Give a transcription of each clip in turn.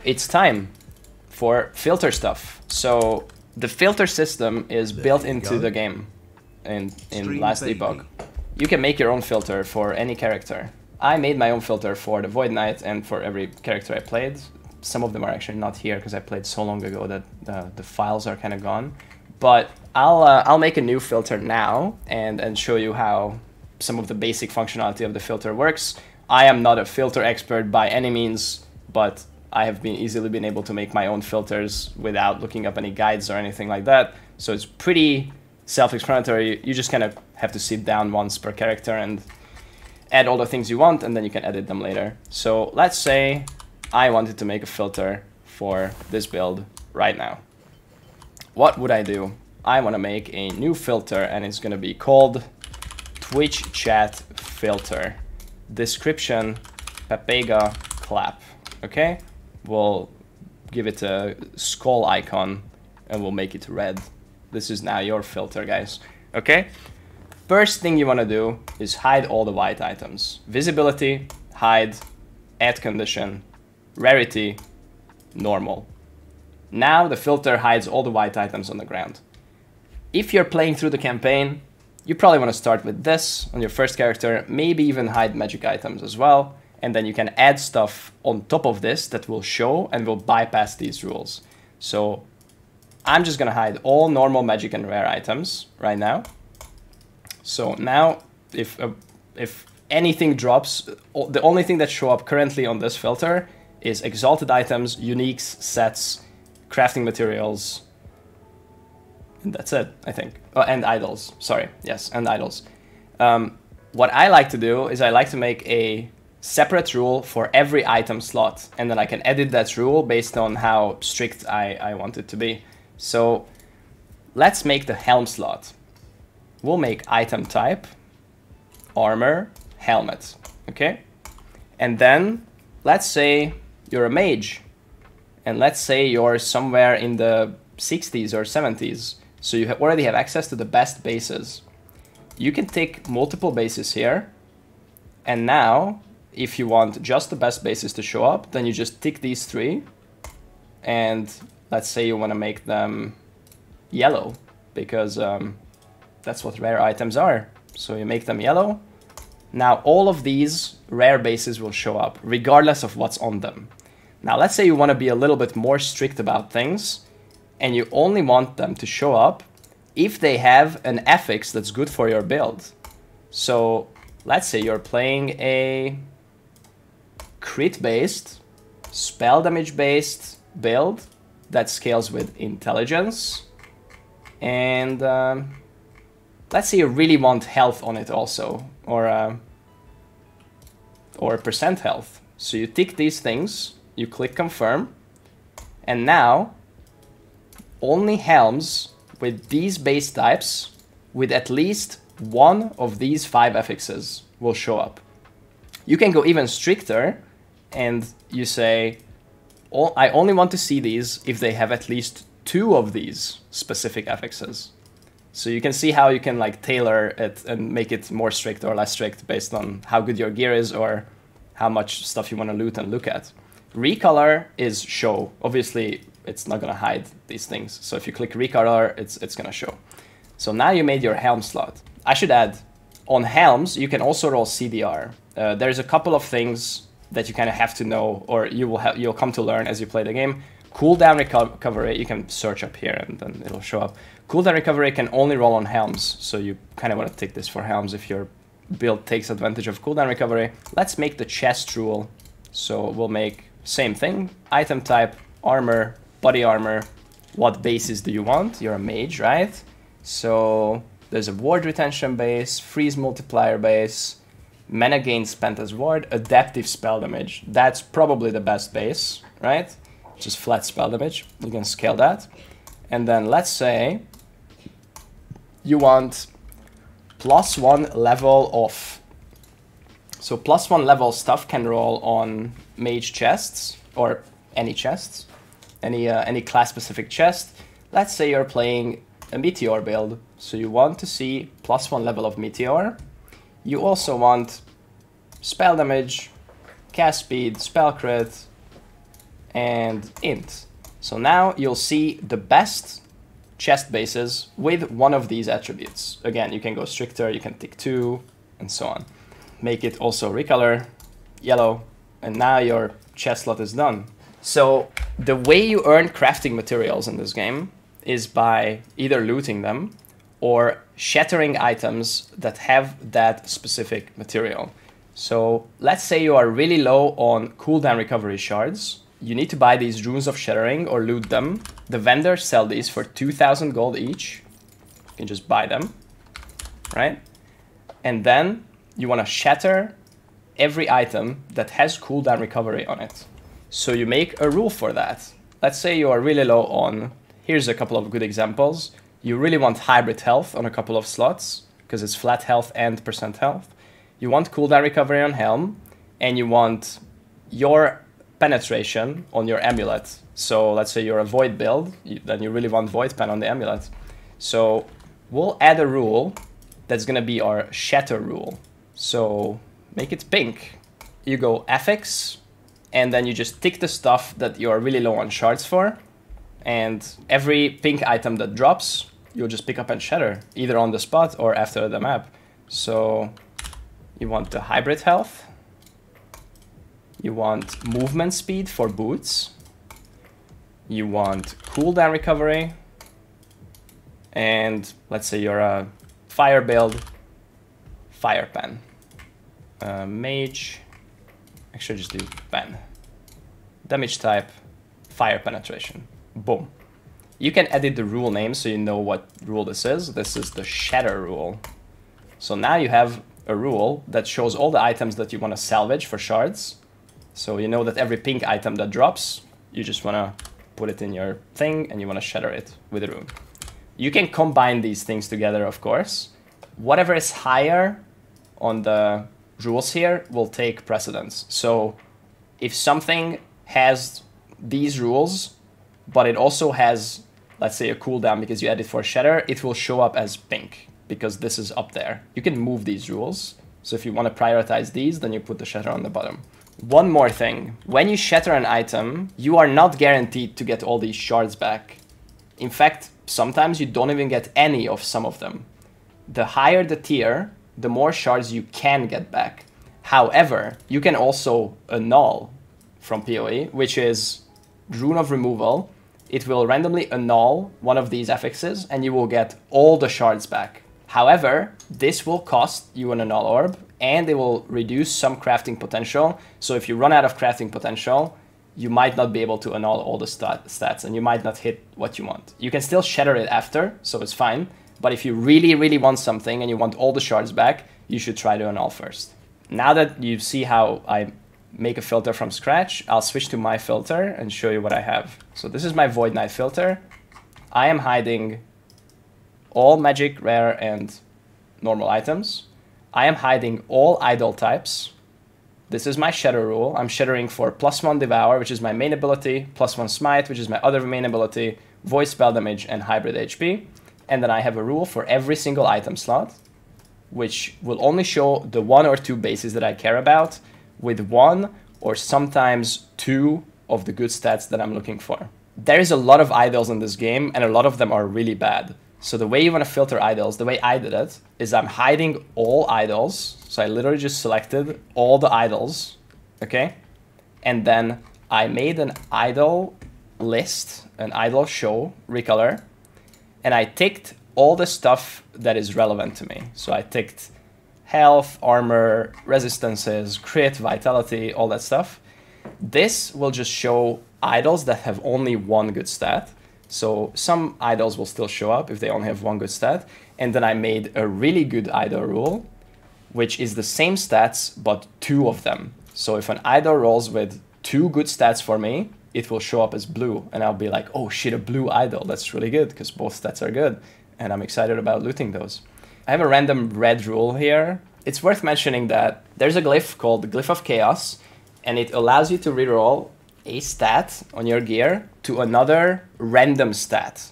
it's time for filter stuff. So the filter system is built into the game in Last Epoch. You can make your own filter for any character. I made my own filter for the Void Knight and for every character I played. Some of them are actually not here because I played so long ago that the files are kind of gone. But I'll make a new filter now and show you how some of the basic functionality of the filter works. I am not a filter expert by any means, but I have easily been able to make my own filters without looking up any guides or anything like that. So it's pretty self-explanatory. You just kind of have to sit down once per character and add all the things you want, and then you can edit them later. So let's say I wanted to make a filter for this build right now. What would I do? I want to make a new filter, and it's going to be called Twitch Chat Filter. Description, Papega Clap. Okay? We'll give it a skull icon, and we'll make it red. This is now your filter, guys. Okay? First thing you want to do is hide all the white items. Visibility, hide, add condition, rarity, normal. Now the filter hides all the white items on the ground. If you're playing through the campaign, you probably want to start with this on your first character, maybe even hide magic items as well, and then you can add stuff on top of this that will show and will bypass these rules. So I'm just going to hide all normal magic and rare items right now. So now if anything drops, the only thing that show up currently on this filter is exalted items, uniques, sets, crafting materials, and that's it, I think. Oh, and idols, sorry, yes, and idols. What I like to do is I like to make a separate rule for every item slot, and then I can edit that rule based on how strict I want it to be. So let's make the helm slot. We'll make item type, armor, helmet, okay? And then let's say you're a mage, and let's say you're somewhere in the 60s or 70s, so you already have access to the best bases. You can take multiple bases here, and now if you want just the best bases to show up, then you just tick these three, and let's say you want to make them yellow, because that's what rare items are. So you make them yellow. Now all of these rare bases will show up, regardless of what's on them. Now let's say you want to be a little bit more strict about things, and you only want them to show up if they have an affix that's good for your build. So let's say you're playing a crit-based, spell damage-based build that scales with intelligence, and let's say you really want health on it also, or percent health. So you tick these things, you click confirm, and now only helms with these base types with at least one of these 5 affixes will show up. You can go even stricter, and you say, I only want to see these if they have at least 2 of these specific affixes. So you can see how you can like tailor it and make it more strict or less strict based on how good your gear is or how much stuff you want to loot and look at. Recolor is show. Obviously, it's not going to hide these things. So if you click recolor, it's going to show. So now you made your helm slot. I should add, on helms, you can also roll CDR. There's a couple of things that you kind of have to know, or you'll come to learn as you play the game. Cooldown recovery, you can search up here and then it'll show up. Cooldown recovery can only roll on helms, so you kind of want to take this for helms if your build takes advantage of cooldown recovery. Let's make the chest rule. So we'll make same thing, item type, armor, body armor. What bases do you want? You're a mage, right? So there's a ward retention base, freeze multiplier base, mana gain spent as ward, adaptive spell damage. That's probably the best base, right? Just flat spell damage. You can scale that. And then let's say you want +1 level of. So +1 level stuff can roll on mage chests or any chests, any class specific chest. Let's say you're playing a meteor build, so you want to see +1 level of meteor. You also want spell damage, cast speed, spell crit, and int. So now you'll see the best chest bases with one of these attributes. Again, you can go stricter, you can tick 2, and so on. Make it also recolor, yellow, and now your chest slot is done. So the way you earn crafting materials in this game is by either looting them or shattering items that have that specific material. So let's say you are really low on cooldown recovery shards. You need to buy these runes of shattering or loot them. The vendors sell these for 2,000 gold each. You can just buy them, right? And then you want to shatter every item that has cooldown recovery on it. So you make a rule for that. Let's say you are really low on, here's a couple of good examples. You really want hybrid health on a couple of slots because it's flat health and percent health. You want cooldown recovery on helm, and you want your penetration on your amulet. So let's say you're a void build, then you really want void pen on the amulet. So we'll add a rule that's gonna be our shatter rule. So make it pink. You go affix, and then you just tick the stuff that you are really low on shards for, and every pink item that drops, you'll just pick up and shatter, either on the spot or after the map. So you want the hybrid health. You want movement speed for boots. You want cooldown recovery. And let's say you're a fire build, fire pen. Mage, actually just do pen. Damage type, fire penetration. Boom. You can edit the rule name so you know what rule this is. This is the shatter rule. So now you have a rule that shows all the items that you want to salvage for shards. So you know that every pink item that drops, you just want to put it in your thing and you want to shatter it with a rune. You can combine these things together, of course. Whatever is higher on the rules here will take precedence. So if something has these rules, but it also has, let's say, a cooldown because you add it for shatter, it will show up as pink because this is up there. You can move these rules. So if you want to prioritize these, then you put the shatter on the bottom. One more thing. When you shatter an item, you are not guaranteed to get all these shards back. In fact, sometimes you don't even get any of some of them. The higher the tier, the more shards you can get back. However, you can also annul from PoE, which is Rune of Removal. It will randomly annul one of these affixes and you will get all the shards back. However, this will cost you an annul orb and it will reduce some crafting potential. So if you run out of crafting potential, you might not be able to annul all the stats and you might not hit what you want. You can still shatter it after, so it's fine. But if you really, really want something and you want all the shards back, you should try to annul first. Now that you see how I make a filter from scratch, I'll switch to my filter and show you what I have. So this is my Void Knight filter. I am hiding all magic, rare, and normal items. I am hiding all idol types. This is my shatter rule. I'm shattering for +1 devour, which is my main ability, +1 smite, which is my other main ability, void spell damage, and hybrid HP. And then I have a rule for every single item slot, which will only show the 1 or 2 bases that I care about, with 1 or sometimes 2 of the good stats that I'm looking for. There is a lot of idols in this game, and a lot of them are really bad. So the way you want to filter idols, the way I did it, is I'm hiding all idols. So I literally just selected all the idols, okay? And then I made an idol list, an idol show, recolor, and I ticked all the stuff that is relevant to me. So I ticked health, armor, resistances, crit, vitality, all that stuff. This will just show idols that have only 1 good stat. So some idols will still show up if they only have 1 good stat. And then I made a really good idol rule, which is the same stats, but 2 of them. So if an idol rolls with 2 good stats for me, it will show up as blue. And I'll be like, oh shit, a blue idol. That's really good because both stats are good. And I'm excited about looting those. I have a random red rule here. It's worth mentioning that there's a glyph called the Glyph of Chaos, and it allows you to reroll a stat on your gear to another random stat.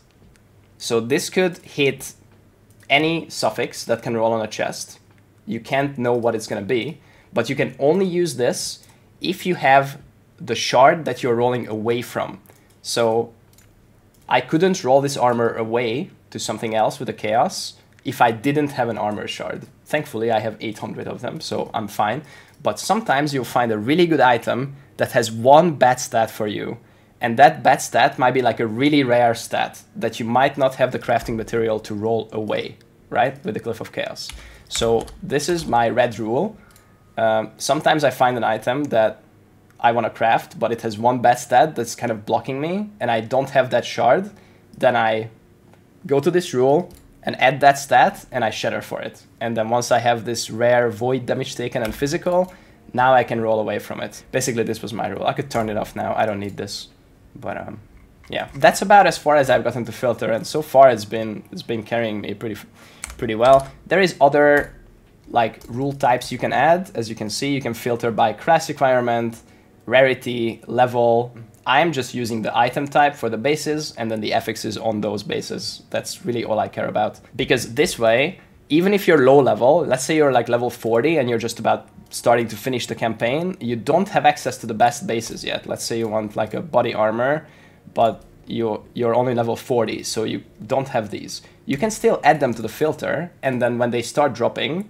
So this could hit any suffix that can roll on a chest. You can't know what it's going to be, but you can only use this if you have the shard that you're rolling away from. So I couldn't roll this armor away to something else with a chaos if I didn't have an armor shard. Thankfully, I have 800 of them, so I'm fine. But sometimes you'll find a really good item that has one bad stat for you. And that bad stat might be like a really rare stat that you might not have the crafting material to roll away, right? With the Cliff of Chaos. So this is my red rule. Sometimes I find an item that I want to craft, but it has one bad stat that's kind of blocking me, and I don't have that shard. Then I go to this rule and add that stat, and I shatter for it. And then once I have this rare void damage taken and physical, now I can roll away from it. Basically, this was my rule. I could turn it off now. I don't need this. But yeah, that's about as far as I've gotten to filter, and so far it's been carrying me pretty well. There is other like rule types you can add. As you can see, you can filter by class requirement, rarity, level. I'm just using the item type for the bases and then the affixes on those bases. That's really all I care about. Because this way, even if you're low level, let's say you're like level 40 and you're just about starting to finish the campaign, you don't have access to the best bases yet. Let's say you want like a body armor, but you're only level 40, so you don't have these. You can still add them to the filter, and then when they start dropping,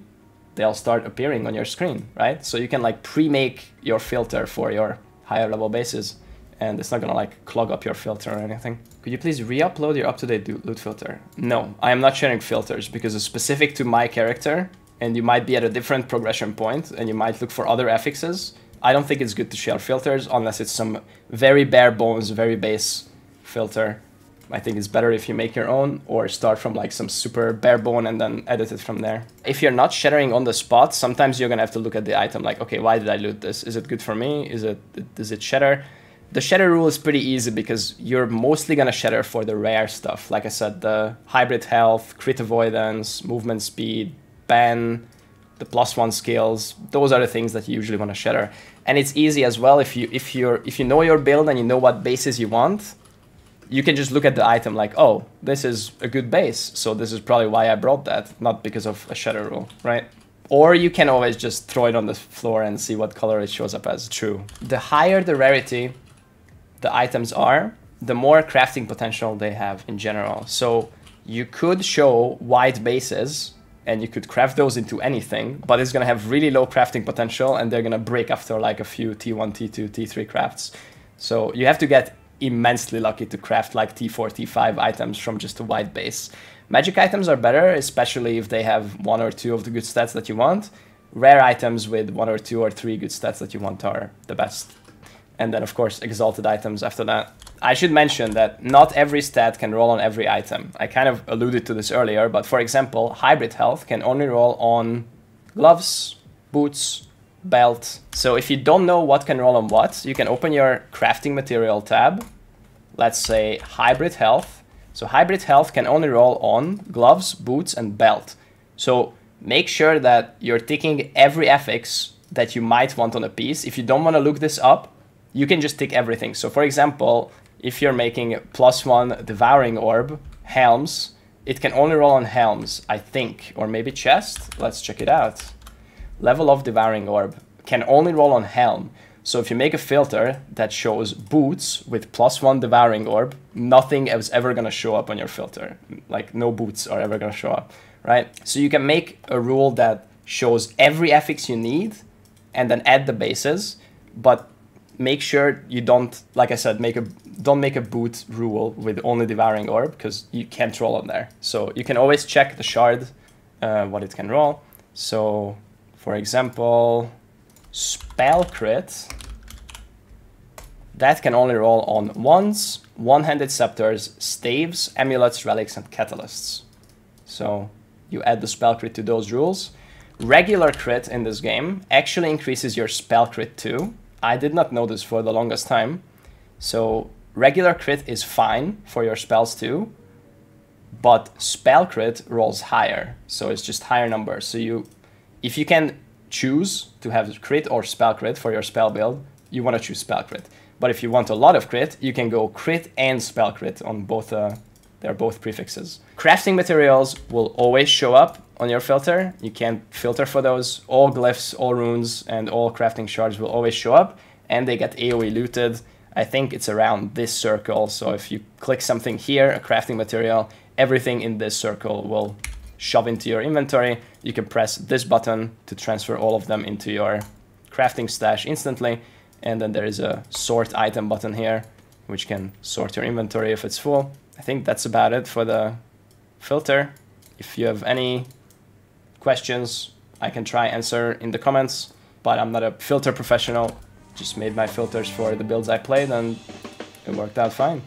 they'll start appearing on your screen, right? So you can like pre-make your filter for your higher level bases, and it's not gonna like clog up your filter or anything. Could you please re-upload your up-to-date loot filter? No, I am not sharing filters because it's specific to my character, and you might be at a different progression point and you might look for other affixes. I don't think it's good to share filters unless it's some very bare bones, very base filter. I think it's better if you make your own or start from like some super bare bone and then edit it from there. If you're not shattering on the spot, sometimes you're gonna have to look at the item like, okay, why did I loot this? Is it good for me? Does it shatter? The shatter rule is pretty easy because you're mostly gonna shatter for the rare stuff. Like I said, the hybrid health, crit avoidance, movement speed, ban, the +1 skills, those are the things that you usually want to shatter. And it's easy as well if you know your build and you know what bases you want, you can just look at the item like, oh, this is a good base, so this is probably why I brought that, not because of a shatter rule, right? Or you can always just throw it on the floor and see what color it shows up as. True. The higher the rarity the items are, the more crafting potential they have in general. So you could show white bases and you could craft those into anything, but it's gonna have really low crafting potential and they're gonna break after like a few T1, T2, T3 crafts. So you have to get immensely lucky to craft like T4, T5 items from just a white base. Magic items are better, especially if they have 1 or 2 of the good stats that you want. Rare items with 1 or 2 or 3 good stats that you want are the best. And then of course, exalted items after that. I should mention that not every stat can roll on every item. I kind of alluded to this earlier, but for example, hybrid health can only roll on gloves, boots, belt. So if you don't know what can roll on what, you can open your crafting material tab. Let's say hybrid health. So hybrid health can only roll on gloves, boots, and belt. So make sure that you're ticking every affix that you might want on a piece. If you don't want to look this up, you can just tick everything. So for example, if you're making +1 devouring orb, helms, it can only roll on helms, I think, or maybe chest. Let's check it out. Level of devouring orb can only roll on helm. So if you make a filter that shows boots with +1 devouring orb, nothing is ever gonna show up on your filter. Like no boots are ever gonna show up, right? So you can make a rule that shows every affix you need and then add the bases, but make sure you don't, like I said, don't make a boot rule with only devouring orb because you can't roll on there. So you can always check the shard, what it can roll. So for example, spell crit, that can only roll on wands, one-handed scepters, staves, amulets, relics, and catalysts. So you add the spell crit to those rules. Regular crit in this game actually increases your spell crit too. I did not know this for the longest time. So regular crit is fine for your spells too, but spell crit rolls higher. So it's just higher numbers. So if you can choose to have crit or spell crit for your spell build, you want to choose spell crit. But if you want a lot of crit, you can go crit and spell crit on both, they're both prefixes. Crafting materials will always show up on your filter. You can't filter for those. All glyphs, all runes, and all crafting shards will always show up. and they get AoE looted. I think it's around this circle, so if you click something here, a crafting material, everything in this circle will shove into your inventory. You can press this button to transfer all of them into your crafting stash instantly, and then there is a sort item button here, which can sort your inventory if it's full. I think that's about it for the filter. If you have any questions, I can try answer in the comments, but I'm not a filter professional. Just made my filters for the builds I played and it worked out fine.